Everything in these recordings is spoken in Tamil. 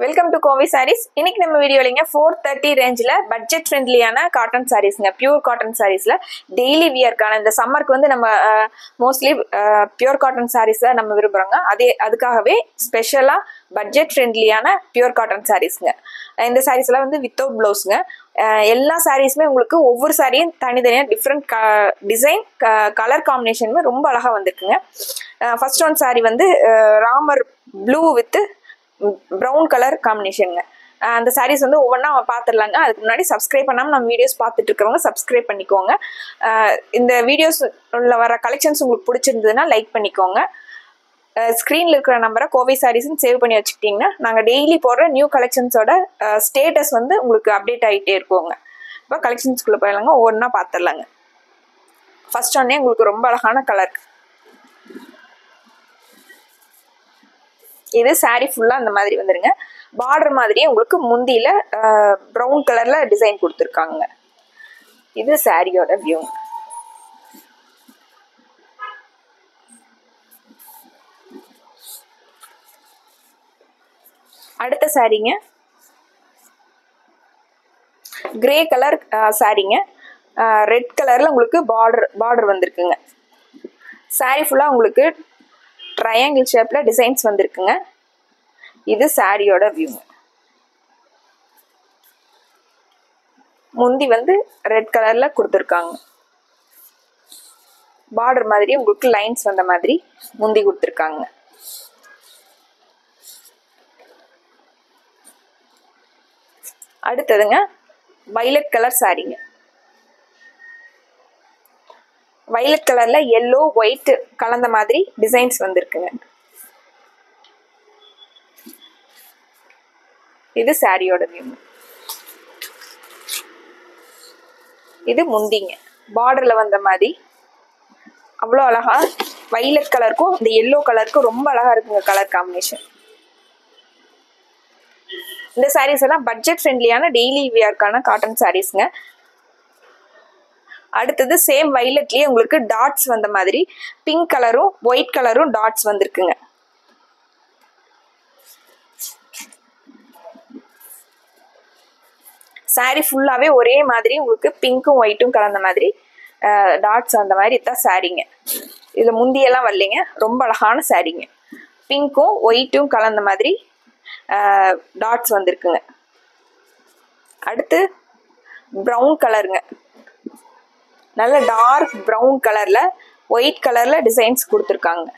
வெல்கம் டு கோவி சாரீஸ். இன்னைக்கு நம்ம வீடியோலிங்க 430 ரேஞ்சில் பட்ஜெட் ஃப்ரெண்ட்லியான காட்டன் சாரீஸ்ங்க. பியூர் காட்டன் சாரீஸில் டெய்லி வியர்க்கான இந்த சம்மருக்கு வந்து நம்ம மோஸ்ட்லி பியூர் காட்டன் சாரீஸ் தான் நம்ம விரும்புகிறோங்க. அதுக்காகவே ஸ்பெஷலாக பட்ஜெட் ஃப்ரெண்ட்லியான பியூர் காட்டன் சாரீஸ்ங்க. இந்த சாரீஸ்லாம் வந்து வித்தவுட் ப்ளவுஸுங்க. எல்லா சாரீஸுமே உங்களுக்கு ஒவ்வொரு சாரியும் தனித்தனியாக டிஃப்ரெண்ட் டிசைன் கலர் காம்பினேஷனுமே ரொம்ப அழகாக வந்திருக்குங்க. ஃபர்ஸ்ட் ஒன் சாரீ வந்து Ramar blue with brown colour காம்பினேஷனுங்க. அந்த சாரீஸ் வந்து ஒவ்வொன்றா பார்த்துடலாங்க. அதுக்கு முன்னாடி சப்ஸ்கிரைப் பண்ணாமல் நம்ம வீடியோஸ் பார்த்துட்டு இருக்கிறவங்க சப்ஸ்கிரைப் பண்ணிக்கோங்க. இந்த வீடியோஸ் உள்ள வர கலெக்ஷன்ஸ் உங்களுக்கு பிடிச்சிருந்ததுன்னா லைக் பண்ணிக்கோங்க. ஸ்க்ரீனில் இருக்கிற நம்பரை கோவை சாரீஸ்ன்னு சேவ் பண்ணி வச்சுக்கிட்டிங்கன்னா நாங்கள் டெய்லி போடுற நியூ கலெக்ஷன்ஸோட ஸ்டேட்டஸ் வந்து உங்களுக்கு அப்டேட் ஆகிட்டே இருக்குங்க. இப்போ கலெக்ஷன்ஸ்குள்ளே போயிடலாங்க, ஒவ்வொன்றா பார்த்துடலாங்க. ஃபர்ஸ்ட் ஒன்னே உங்களுக்கு ரொம்ப அழகான கலர். இது சாரீ ஃபுல்லாக அந்த மாதிரி வந்துருங்க. பார்டர் மாதிரியே உங்களுக்கு முந்தியில் ப்ரௌன் கலரில் டிசைன் கொடுத்துருக்காங்க. இது சாரியோட வியூ. அடுத்த சாரீங்க கிரே கலர் சாரீங்க. ரெட் கலரில் உங்களுக்கு பார்டர் வந்திருக்குங்க. சாரீ ஃபுல்லாக உங்களுக்கு ட்ரையாங்கிள் ஷேப்பில் டிசைன்ஸ் வந்திருக்குங்க. இது சாரியோட வியூங்க. முந்தி வந்து ரெட் கலரில் கொடுத்துருக்காங்க. பார்டர் மாதிரி உங்களுக்கு லைன்ஸ் வந்த மாதிரி முந்தி கொடுத்துருக்காங்க. அடுத்ததுங்க வைலட் கலர் சாரீங்க. வைலட் கலர்ல எல்லோ ஒயிட் கலந்த மாதிரி டிசைன்ஸ் வந்திருக்குங்க. இது சாரியோட வியூ. இது முந்திங்க. பார்டர்ல வந்த மாதிரி அவ்வளோ அழகா வைலட் கலருக்கும் இந்த எல்லோ கலருக்கும் ரொம்ப அழகா இருக்குங்க கலர் காம்பினேஷன். இந்த சாரீஸ் எல்லாம் பட்ஜெட் ஃப்ரெண்ட்லியான டெய்லி வியர்க்கான காட்டன் சாரீஸ்ங்க. அடுத்தது சேம் வைலட்லயே உங்களுக்கு டாட்ஸ் வந்த மாதிரி பிங்க் கலரும் ஒயிட் கலரும் டாட்ஸ் வந்திருக்குங்க. சாரீ ஃபுல்லாவே ஒரே மாதிரி உங்களுக்கு பிங்க்கும் ஒயிட்டும் கலந்த மாதிரி டாட்ஸ் அந்த மாதிரி தான் சாரீங்க. இதுல முந்தியெல்லாம் வரலைங்க. ரொம்ப அழகான சாரீங்க. பிங்க்கும் ஒயிட்டும் கலந்த மாதிரி டாட்ஸ் வந்திருக்குங்க. அடுத்து ப்ரௌன் கலருங்க. நல்ல டார்க் ப்ரௌன் கலர்ல ஒயிட் கலர்ல டிசைன்ஸ் கொடுத்துருக்காங்க.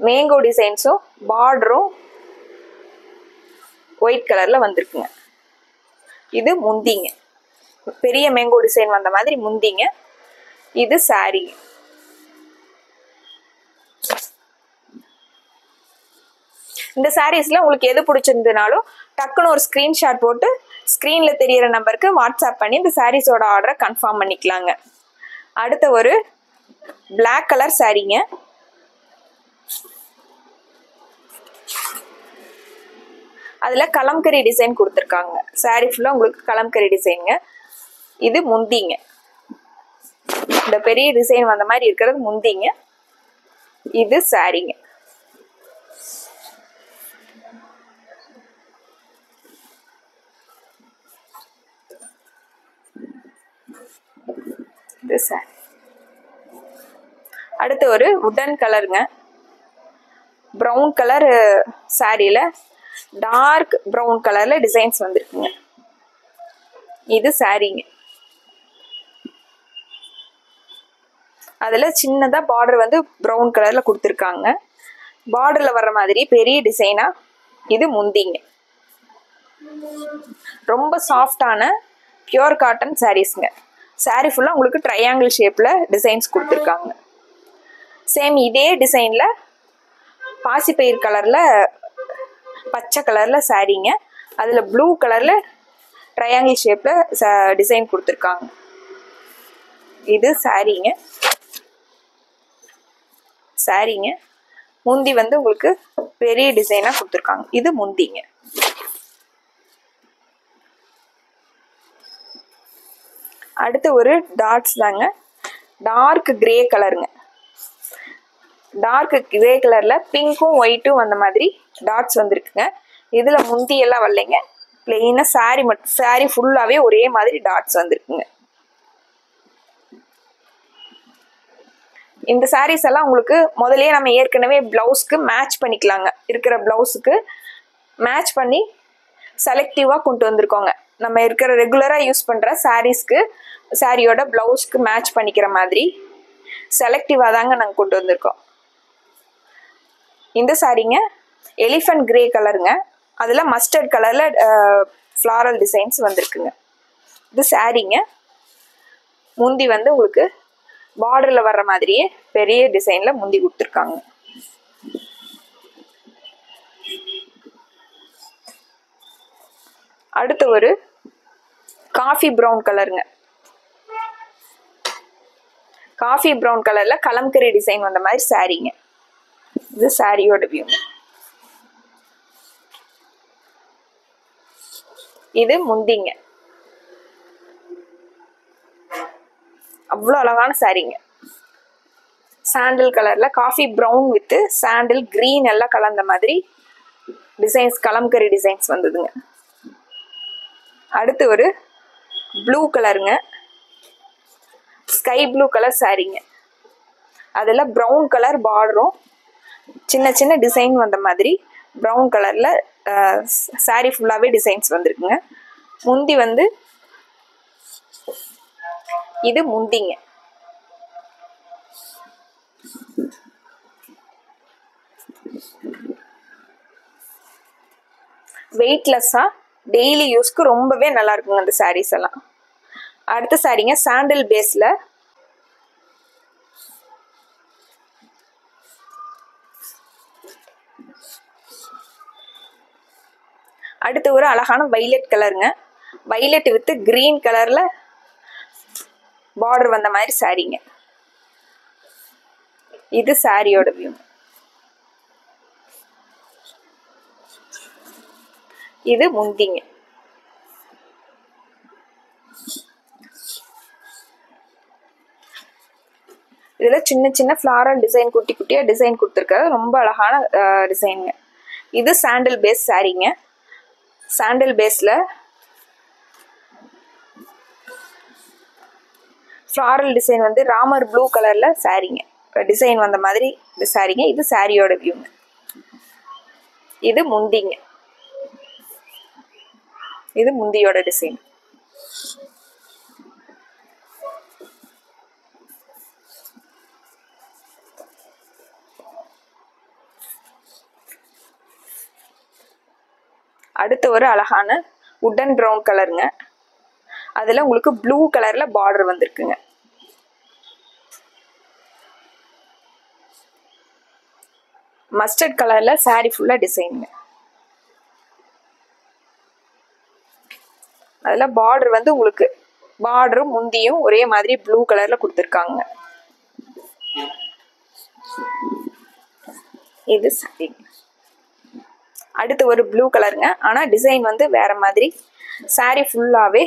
மேங்கோ டிசைன்ஸும் பார்டரும் ஒயிட் கலர்ல வந்திருக்குங்க. இது முந்திங்க. பெரிய மேங்கோ டிசைன் வந்த மாதிரி முந்திங்க. இது சாரி. இந்த சாரீஸ்ல உங்களுக்கு எது பிடிச்சிருந்ததுனாலும் டக்குன்னு ஒரு ஸ்கிரீன்ஷாட் போட்டு ஸ்கிரீன்ல தெரியற நம்பருக்கு வாட்ஸ்அப் பண்ணி இந்த சாரீஸோட ஆர்டரை கன்ஃபார்ம் பண்ணிக்கலாங்க. அடுத்த ஒரு பிளாக் கலர் சாரீங்க. அதுல கலம்கரி டிசைன் கொடுத்துருக்காங்க. சாரீ ஃபுல்லா உங்களுக்கு கலம்கரி டிசைனுங்க. இது முந்திங்க. இந்த பெரிய டிசைன் வந்த மாதிரி இருக்கிறது முந்திங்க. இது சாரீங்க. இது சாரி. அடுத்து ஒரு வுடன் கலருங்க. ப்ரௌன் கலர் சாரியில டார்க் ப்ரௌன் கலர்ல டிசைன்ஸ் வந்திருக்குங்க. இது சாரீங்க. அதுல சின்னதா பார்டர் வந்து ப்ரௌன் கலர்ல கொடுத்துருக்காங்க. பார்டர்ல வர்ற மாதிரி பெரிய டிசைனா இது முந்திங்க. ரொம்ப சாஃப்டான பியூர் காட்டன் சாரீஸ்ங்க. சாரீ ஃபுல்லா உங்களுக்கு ட்ரையாங்கிள் ஷேப்ல டிசைன்ஸ் கொடுத்துருக்காங்க. சேம் இதே டிசைன்ல பாசிப்பயிர் கலர்ல பச்சை கலர்ல சாரீங்க. அதுல ப்ளூ கலர்ல ட்ரையாங்கிள் ஷேப்ல டிசைன் கொடுத்துருக்காங்க. இது சாரீங்க. சாரீங்க முந்தி வந்து உங்களுக்கு பெரிய டிசைனா கொடுத்துருக்காங்க. இது முந்திங்க. அடுத்து ஒரு டாட்ஸ் தாங்க. டார்க் கிரே கலருங்க. டார்க் கிரே கலர்ல பிங்க்கும் ஒயிட்டும் அந்த மாதிரி டாட்ஸ் வந்திருக்குங்க. இதுல முந்தி எல்லாம் வரலைங்க, பிளெயினா சாரி மட்டும், சாரி ஃபுல்லாவே ஒரே மாதிரி டாட்ஸ் வந்திருக்குங்க. இந்த சாரீஸ் எல்லாம் உங்களுக்கு முதல்லயே நம்ம ஏற்கனவே பிளவுஸ்க்கு மேட்ச் பண்ணிக்கலாங்க. இருக்கிற பிளவுஸுக்கு மேட்ச் பண்ணி செலக்டிவா கொண்டு வந்திருக்கோங்க. நம்ம இருக்கிற ரெகுலரா யூஸ் பண்ற சாரீஸ்க்கு சாரியோட பிளவுஸ்க்கு மேட்ச் பண்ணிக்கிற மாதிரி செலக்டிவா தாங்க நாங்கள் கொண்டு வந்திருக்கோம். இந்த சாரீங்க எலிஃபண்ட் கிரே கலருங்க, அதுல மஸ்டர்ட் கலர்ல ஃப்ளாரல் டிசைன்ஸ் வந்திருக்குங்க. இது சாரீங்க. முந்தி வந்து உங்களுக்கு பார்டர்ல வர்ற மாதிரியே பெரிய டிசைன்ல முந்தி கொடுத்துருக்காங்க. அடுத்து ஒரு காஃபி ப்ரௌன் கலருங்க. காஃபி ப்ரௌன் கலர்ல கலம்கரி டிசைன் வந்த மாதிரி சாரீங்க. இது சாரியோட வியூ. இது முந்திங்க. அவ்வளோ அழகான சாரீங்க. சாண்டில் கலர்ல coffee brown with sandal green எல்லாம் கலந்த மாதிரி டிசைன்ஸ், கலம்கரி டிசைன்ஸ் வந்ததுங்க. அடுத்து ஒரு ப்ளூ கலருங்க, ஸ்கை ப்ளூ கலர் சாரீங்க. அதுல ப்ரௌன் கலர் பார்டரும் சின்ன சின்ன டிசைன் வந்த மாதிரி ப்ரௌன் கலர்ல சாரீ ஃபுல்லாவே டிசைன்ஸ் வந்திருக்குங்க. முந்தி வந்து இது முந்திங்க. வெயிட்லெஸ்ஸா டெய்லி யூஸ்க்கு ரொம்பவே நல்லா இருக்குங்க அந்த சாரீஸ் எல்லாம். அடுத்த சாரீங்க சாண்டில் பேஸ்ல அடுத்து ஒரு அழகான வைலட் கலருங்க. வைலட் வித் கிரீன் கலர்ல பார்டர் வந்த மாதிரி சாரீங்க. இது சாரியோட வியூ. இது முந்திங்க. இதுல சின்ன சின்ன ஃபிளாரல் டிசைன், குட்டி குட்டியா டிசைன் கொடுத்துருக்காரு. ரொம்ப அழகான டிசைனுங்க. இது சாண்டில் பேஸ் சாரீங்க. சாண்டில் பேஸ்ல ஃபிளாரல் டிசைன் வந்து ராமர் ப்ளூ கலர்ல சாரீங்க, டிசைன் வந்த மாதிரி இந்த சாரீங்க. இது சாரியோட வியூங்க. இது முந்திங்க. இது முந்தியோட டிசைன். அடுத்து ஒரு அழகான உட்டன் ப்ரௌன் கலருங்க. அதுல உங்களுக்கு ப்ளூ கலர்ல பார்டர் வந்திருக்குங்க. மஸ்டர்ட் கலர்ல சாரி ஃபுல்லா டிசைனுங்க. அதுல பார்டர் வந்து உங்களுக்கு பார்டரும் முந்தியும் ஒரே மாதிரி ப்ளூ கலர்ல கொடுத்துருக்காங்க. இது சாரி. அடுத்து ஒரு ப்ளூ கலருங்க, ஆனா டிசைன் வந்து வேற மாதிரி. சாரி ஃபுல்லாவே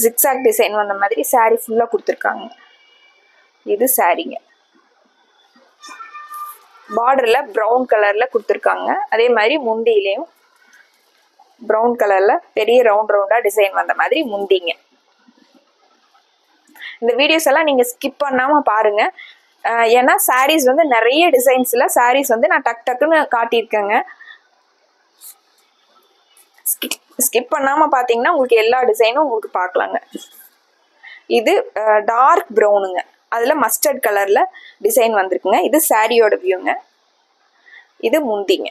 ஜிக்ஸாக் டிசைன் வந்த மாதிரி சாரி ஃபுல்லா கொடுத்துருக்காங்க. இது சாரிங்க. பார்டர்ல ப்ரௌன் கலர்ல கொடுத்துருக்காங்க. அதே மாதிரி முந்தியிலையும் ப்ரௌன் கலர்ல பெரிய ரவுண்ட் ரவுண்டா டிசைன் வந்த மாதிரி முந்திங்க. இந்த வீடியோஸ் எல்லாம் நீங்க ஸ்கிப் பண்ணாம பாருங்க. ஏன்னா சாரீஸ் வந்து நிறைய டிசைன்ஸ்ல சாரீஸ் வந்து நான் டக் டக்குன்னு காட்டியிருக்கேங்க. ஸ்கிப் பண்ணாம பாத்தீங்கன்னா உங்களுக்கு எல்லா டிசைனும் உங்களுக்கு பார்க்கலாங்க. இது டார்க் ப்ரௌனுங்க. அதுல மஸ்டர்ட் கலர்ல டிசைன் வந்திருக்குங்க. இது சாரியோட வியூங்க. இது முந்திங்க.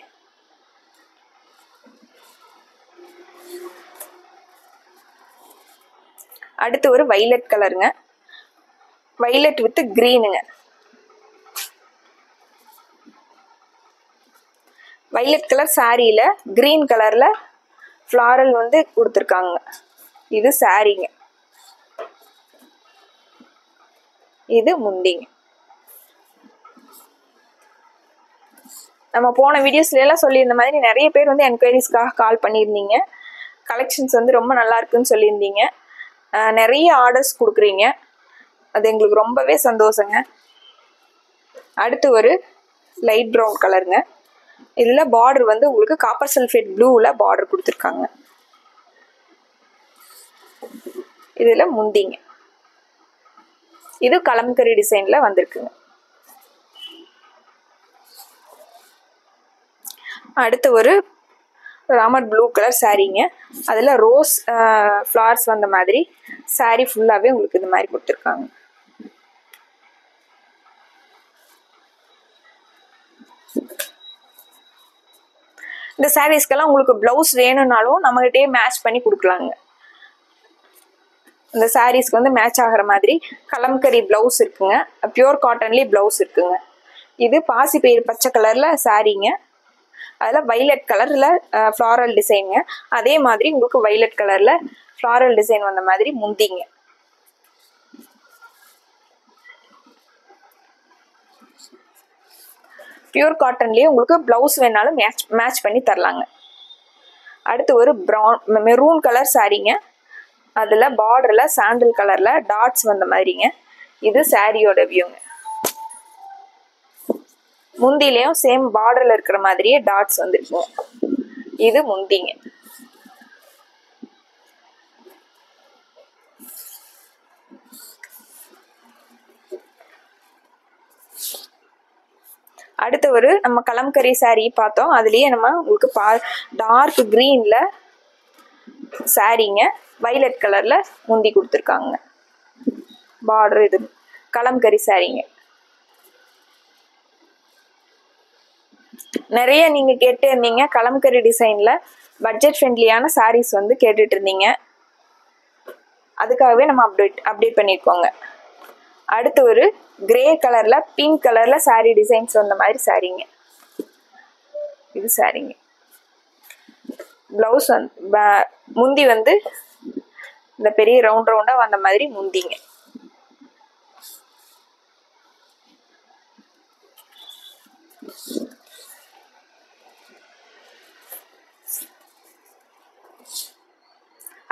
அடுத்து ஒரு வைலட் கலருங்க. வைலட் வித் கிரீனுங்க. வைலட் கலர் சாரியில கிரீன் கலர்ல ஃப்ளாரல் வந்து கொடுத்துருக்காங்க. இது சாரிங்க. இது முந்திங்க. நம்ம போன வீடியோஸ்ல எல்லாம் சொல்லியிருந்த மாதிரி நிறைய பேர் வந்து என்கொயரிஸ்க்காக கால் பண்ணியிருந்தீங்க. கலெக்ஷன்ஸ் வந்து ரொம்ப நல்லா இருக்குன்னு சொல்லியிருந்தீங்க. நிறைய ஆர்டர்ஸ் கொடுக்குறீங்க, அது எங்களுக்கு ரொம்பவே சந்தோஷங்க. அடுத்து ஒரு லைட் ப்ரௌன் கலருங்க. இதில் பார்டர் வந்து உங்களுக்கு காப்பர் சல்ஃபேட் ப்ளூவில் பார்டர் கொடுத்துருக்காங்க. இதில் முந்திங்க இது கலம்கரி டிசைனில் வந்திருக்குங்க. அடுத்து ஒரு ராமர் ப்ளூ கலர் சாரீங்க. அதில் ரோஸ் ஃப்ளவர்ஸ் வந்த மாதிரி சாரீ ஃபுல்லாகவே உங்களுக்கு இது மாதிரி கொடுத்துருக்காங்க. இந்த சாரீஸ்க்கெல்லாம் உங்களுக்கு ப்ளவுஸ் வேணும்னாலும் நம்மகிட்டே மேட்ச் பண்ணி கொடுக்கலாங்க. இந்த சாரீஸ்க்கு வந்து மேட்ச் ஆகிற மாதிரி கலம்கரி ப்ளவுஸ் இருக்குங்க. பியூர் காட்டன்லேயே ப்ளவுஸ் இருக்குங்க. இது பாசிப்பயிறு பச்சை கலரில் சாரீங்க. அதில் வைலட் கலரில் ஃப்ளாரல் டிசைனுங்க. அதே மாதிரி உங்களுக்கு வைலட் கலரில் ஃப்ளாரல் டிசைன் வந்த மாதிரி முந்திங்க. பியூர் காட்டன்லேயே உங்களுக்கு ப்ளவுஸ் வேணாலும் மேட்ச் பண்ணி தரலாங்க. அடுத்து ஒரு மெரூன் கலர் சாரீங்க. அதில் பார்டரில் சாண்டில் கலரில் டாட்ஸ் வந்த மாதிரிங்க. இது சாரியோட வியூங்க. முந்திலையும் சேம் பார்டரில் இருக்கிற மாதிரியே டாட்ஸ் வந்துருக்குங்க. இது முந்திங்க. அடுத்து ஒரு நம்ம கலம்கரி சாரீ பார்த்தோம். அதுலேயே நம்ம உங்களுக்கு டார்க் க்ரீனில் சாரீங்க. வைலட் கலரில் முந்தி கொடுத்துருக்காங்க. பார்டர் இது கலம்கரி சாரீங்க. நிறைய நீங்கள் கேட்டு இருந்தீங்க கலம்கரி டிசைனில் பட்ஜெட் ஃப்ரெண்ட்லியான சாரீஸ் வந்து கேட்டுட்டு இருந்தீங்க. அதுக்காகவே நம்ம அப்டேட் பண்ணியிருக்கோங்க. அடுத்து ஒரு கிரே கலரில் பிங்க் கலரில் சாரீ டிசைன்ஸ் வந்த மாதிரி சாரீங்க. இது சாரீங்க. ப்ளவுஸ் வந்து முந்தி வந்து இந்த பெரிய ரவுண்ட் ரவுண்டாக வந்த மாதிரி முந்திங்க.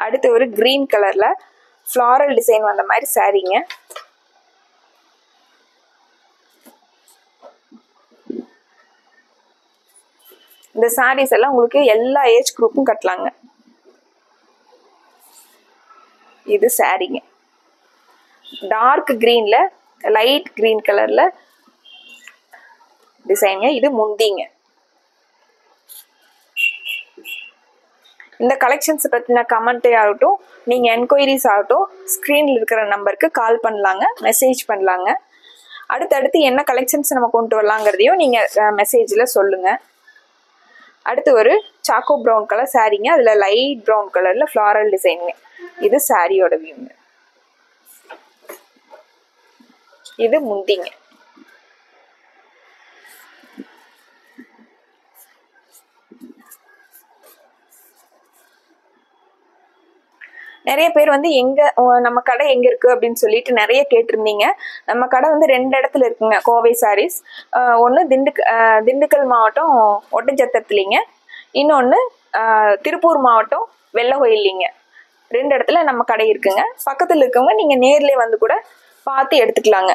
அடுத்து ஒரு கிரீன் கலரில் ஃப்ளாரல் டிசைன் வந்த மாதிரி சாரீங்க. இந்த சாரீஸ் எல்லாம் உங்களுக்கு எல்லா ஏஜ் குரூப்பும் கட்டலாங்க. இது சாரீங்க. டார்க் கிரீன்ல லைட் கிரீன் கலர்ல டிசைனுங்க. இது முந்திங்க. இந்த கலெக்ஷன்ஸ் பற்றின கமெண்ட்டே ஆகட்டும், நீங்கள் என்கொயரிஸ் ஆகட்டும், ஸ்க்ரீனில் இருக்கிற நம்பருக்கு கால் பண்ணலாங்க, மெசேஜ் பண்ணலாங்க. அடுத்தடுத்து என்ன கலெக்ஷன்ஸ் நம்ம கொண்டு வரலாங்கிறதையும் நீங்கள் மெசேஜில் சொல்லுங்கள். அடுத்து ஒரு சாக்கோ ப்ரௌன் கலர் சாரீங்க. அதில் லைட் ப்ரௌன் கலரில் ஃப்ளாரல் டிசைனுங்க. இது சாரியோட வியூங்க. இது முந்திங்க. நிறைய பேர் வந்து நம்ம கடை எங்கே இருக்குது அப்படின்னு சொல்லிட்டு நிறைய கேட்டிருந்தீங்க. நம்ம கடை வந்து 2 இடத்துல இருக்குங்க. கோவை சாரீஸ் ஒன்று திண்டுக்கல் மாவட்டம் ஒட்டஞ்சத்திரத்துலிங்க, இன்னொன்று திருப்பூர் மாவட்டம் வெள்ளகோயிலிங்க. 2 இடத்துல நம்ம கடை இருக்குங்க. பக்கத்தில் இருக்கவங்க நீங்கள் நேர்லேயே வந்து கூட பார்த்து எடுத்துக்கலாங்க.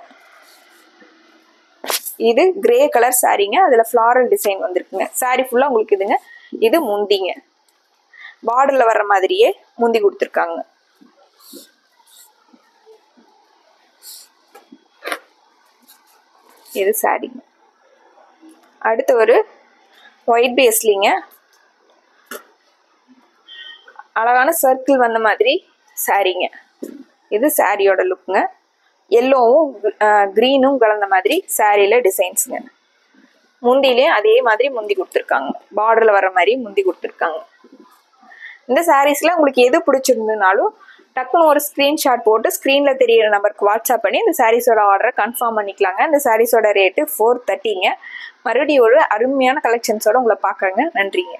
இது கிரே கலர் சாரீங்க. அதில் ஃப்ளாரல் டிசைன் வந்துருக்குங்க. சாரீ ஃபுல்லாக உங்களுக்கு இதுங்க. இது முந்திங்க. பார்டரில் வர்ற மாதிரியே முந்தி கொடுத்துருக்காங்க. இது சாரீங்க. அடுத்து ஒரு ஒயிட் பேஸ்லிங்க. அழகான சர்க்கிள் வந்த மாதிரி சாரீங்க. இது சாரியோட லுக்குங்க. எல்லோவும் க்ரீனும் கலந்த மாதிரி சாரியில் டிசைன்ஸுங்க. முந்திலையும் அதே மாதிரி முந்தி கொடுத்துருக்காங்க. பார்டரில் வர மாதிரி முந்தி கொடுத்துருக்காங்க. இந்த சாரீஸில் உங்களுக்கு எது பிடிச்சிருந்ததுனாலும் டக்குன்னு ஒரு ஸ்க்ரீன்ஷாட் போட்டு ஸ்க்ரீனில் தெரியிற நம்பருக்கு வாட்ஸ்அப் பண்ணி இந்த சாரீஸோட ஆர்டரை கன்ஃபார்ம் பண்ணிக்கலாங்க. இந்த சாரீஸோட ரேட்டு 430ங்க. மறுபடியும் ஒரு அருமையான கலெக்ஷன்ஸோடு உங்களை பார்க்குறேங்க. நன்றிங்க.